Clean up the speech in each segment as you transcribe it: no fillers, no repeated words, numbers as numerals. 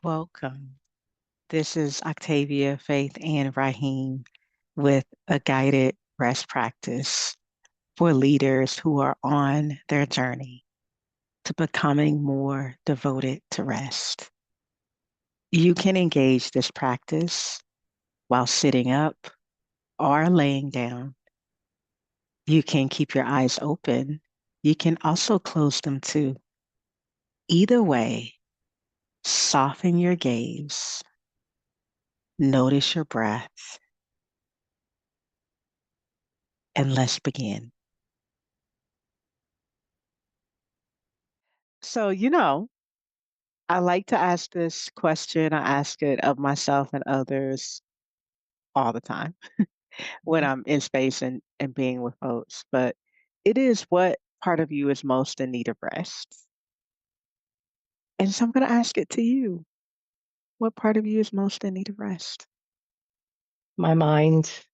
Welcome. This is Octavia, Faith, and Raheem with a guided rest practice for leaders who are on their journey to becoming more devoted to rest. You can engage this practice while sitting up or laying down. You can keep your eyes open. You can also close them too. Either way, soften your gaze, notice your breath, and let's begin. So, I like to ask this question. I ask it of myself and others all the time when Mhm. I'm in space and being with folks. But it is what part of you is most in need of rest? And so I'm going to ask it to you. What part of you is most in need of rest? My mind.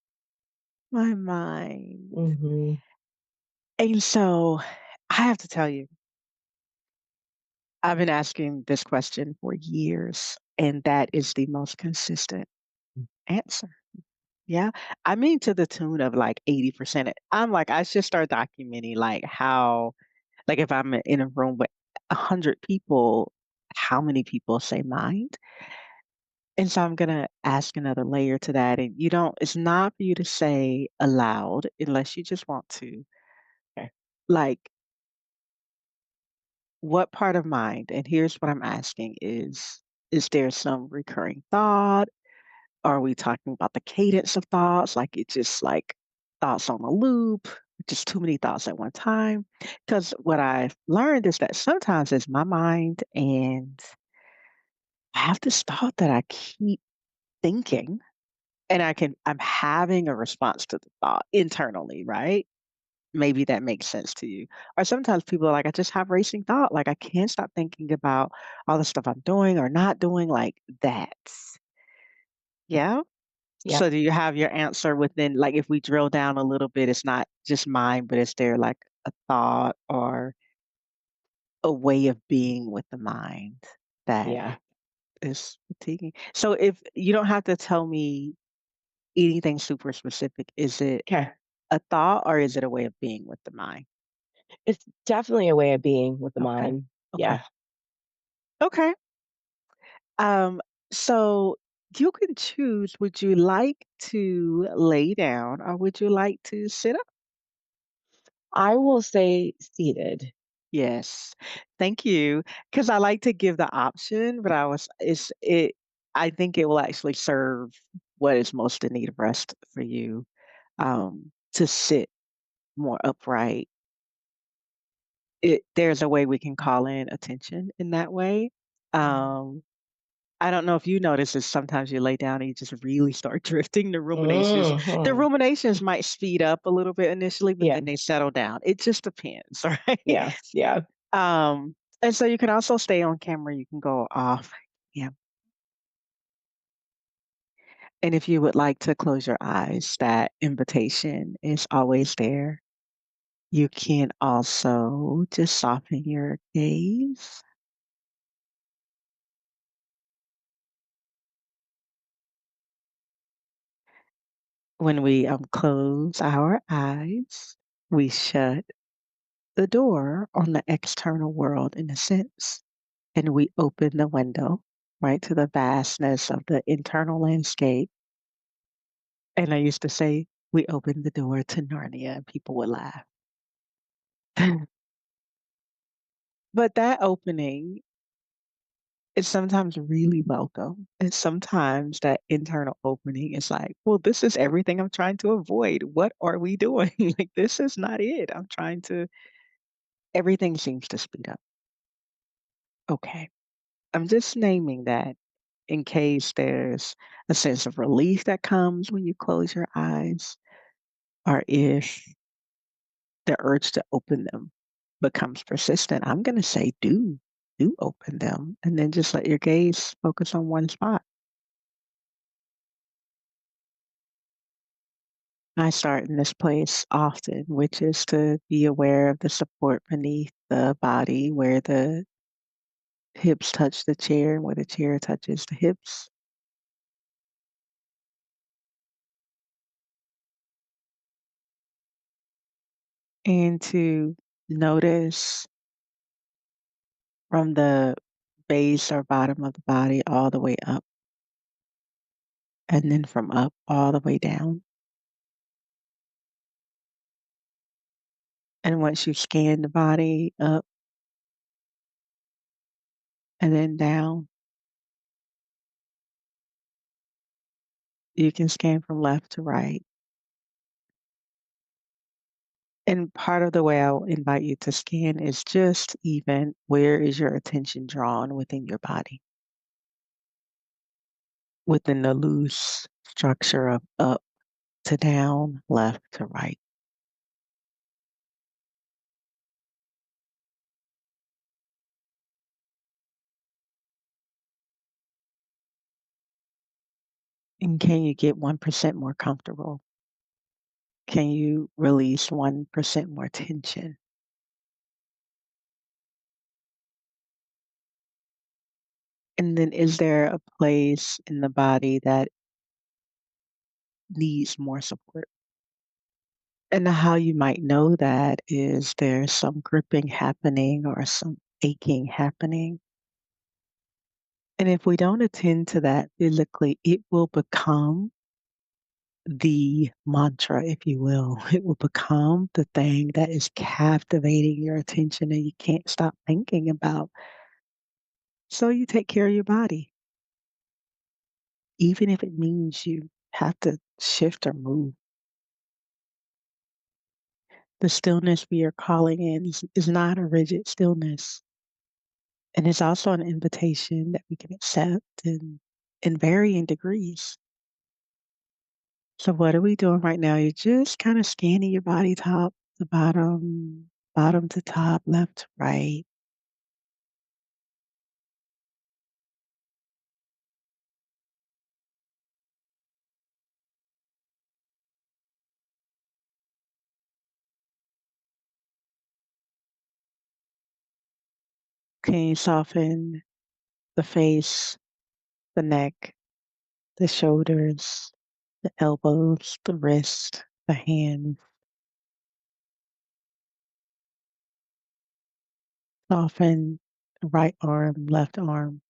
My mind. Mhm. And so I have to tell you, I've been asking this question for years, and that is the most consistent answer. Yeah. I mean, to the tune of like 80%. I'm like, I should start documenting like how, like if I'm in a room with 100 people, how many people say mind? And so I'm going to ask another layer to that. And it's not for you to say aloud unless you just want to. Okay. Like, what part of mind? And here's what I'm asking is there some recurring thought? Are we talking about the cadence of thoughts? Like it's just like thoughts on a loop, just too many thoughts at one time? Because what I've learned is that sometimes it's my mind and I have this thought that I keep thinking and I'm having a response to the thought internally, right? Maybe that makes sense to you. Or sometimes people are like, I just have racing thought. Like I can't stop thinking about all the stuff I'm doing or not doing, like that. Yeah. Yep. So do you have your answer within like, if we drill down a little bit, it's not just mine, but is there like a thought or a way of being with the mind that Yeah. is fatiguing? So if you don't have to tell me anything super specific, is it Okay. a thought or is it a way of being with the mind? It's definitely a way of being with the Okay. mind. Okay. Yeah. Okay. Um, so you can choose, would you like to lay down or would you like to sit up? I will say seated. Yes. Thank you. Because I like to give the option, but I think it will actually serve what is most in need of rest for you, to sit more upright. There's a way we can call in attention in that way. Mhm. Um, I don't know if you notice this, sometimes you lay down and you just really start drifting. The Mhm. ruminations might speed up a little bit initially, but Yeah. then they settle down. It just depends, right? Yeah. Yeah. Um, and so you can also stay on camera, you can go off. Yeah. And if you would like to close your eyes, that invitation is always there. You can also just soften your gaze. When we close our eyes, we shut the door on the external world in a sense, and we open the window right to the vastness of the internal landscape. And I used to say, we opened the door to Narnia, and people would laugh. But that opening is sometimes really welcome. And sometimes that internal opening is like, well, this is everything I'm trying to avoid. What are we doing? Like, this is not it. Everything seems to speed up. Okay. I'm just naming that in case there's a sense of relief that comes when you close your eyes, or if the urge to open them becomes persistent. I'm going to say do open them and then just let your gaze focus on one spot. I start in this place often, which is to be aware of the support beneath the body where the Hips touch the chair where the chair touches the hips. And to notice from the base or bottom of the body all the way up, and then from up all the way down. And once you scan the body up and then down, you can scan from left to right. And part of the way I'll invite you to scan is just even where is your attention drawn within your body, within the loose structure of up to down, left to right. And can you get 1% more comfortable? Can you release 1% more tension? And then is there a place in the body that needs more support? And how you might know that is there's some gripping happening or some aching happening. And if we don't attend to that physically, it will become the mantra, if you will. It will become the thing that is captivating your attention and you can't stop thinking about. So you take care of your body, even if it means you have to shift or move. The stillness we are calling in is not a rigid stillness. And it's also an invitation that we can accept in varying degrees. So what are we doing right now? You're just kind of scanning your body top to bottom, bottom to top, left to right. Can you soften the face, the neck, the shoulders, the elbows, the wrist, the hands? Soften the right arm, left arm.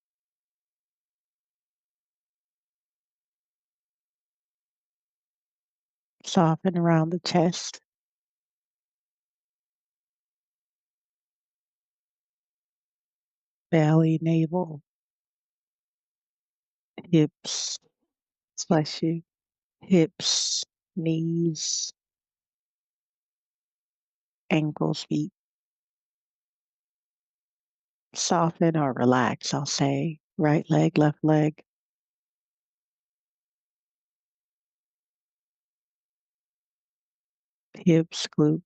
Soften around the chest, belly, navel, hips, bless you, hips, knees, ankles, feet. Soften or relax, I'll say. Right leg, left leg, hips, glute,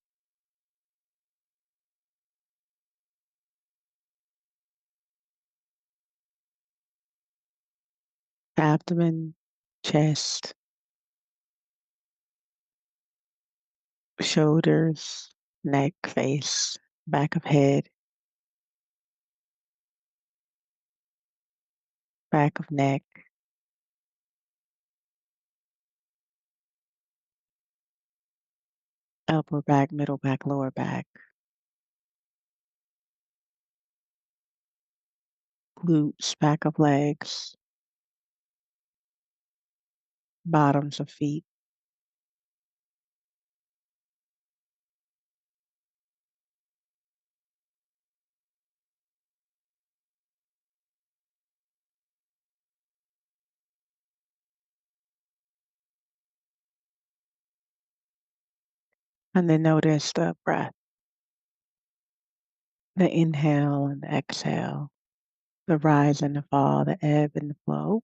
abdomen, chest, shoulders, neck, face, back of head, back of neck, upper back, middle back, lower back, glutes, back of legs, bottoms of feet. And then notice the breath, the inhale and the exhale, the rise and the fall, the ebb and the flow.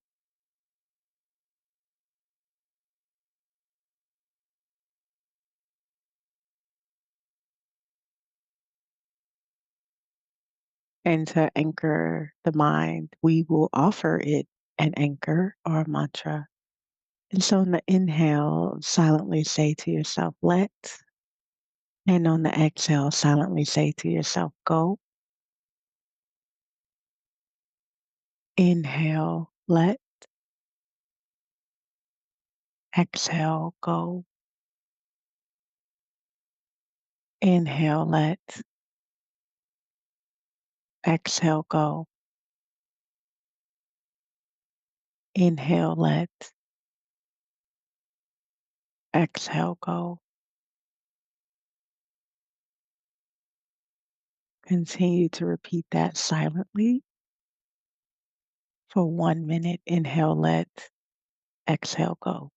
And to anchor the mind, we will offer it an anchor or a mantra. And so on the inhale, silently say to yourself, let. And on the exhale, silently say to yourself, go. Inhale, let. Exhale, go. Inhale, let. Exhale, go. Inhale, let. Exhale, go. Continue to repeat that silently for 1 minute. Inhale, let. Exhale, go.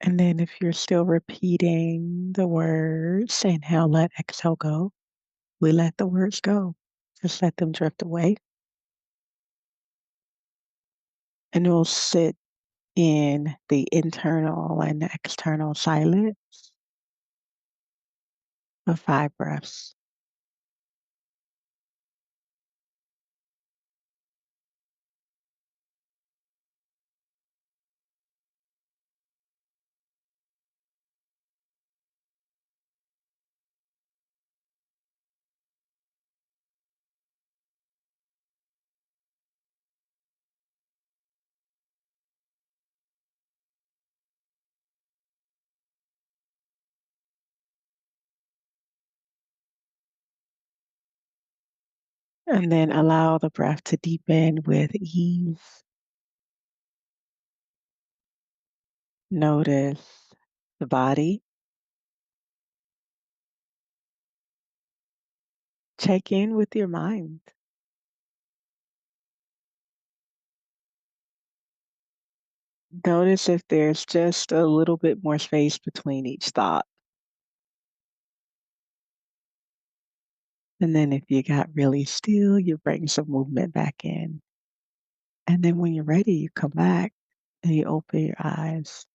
And then if you're still repeating the words, inhale, let, exhale, go, we let the words go. Just let them drift away. And we'll sit in the internal and external silence for 5 breaths. And then allow the breath to deepen with ease. Notice the body. Check in with your mind. Notice if there's just a little bit more space between each thought. And then if you got really still, you bring some movement back in. And then when you're ready, you come back and you open your eyes.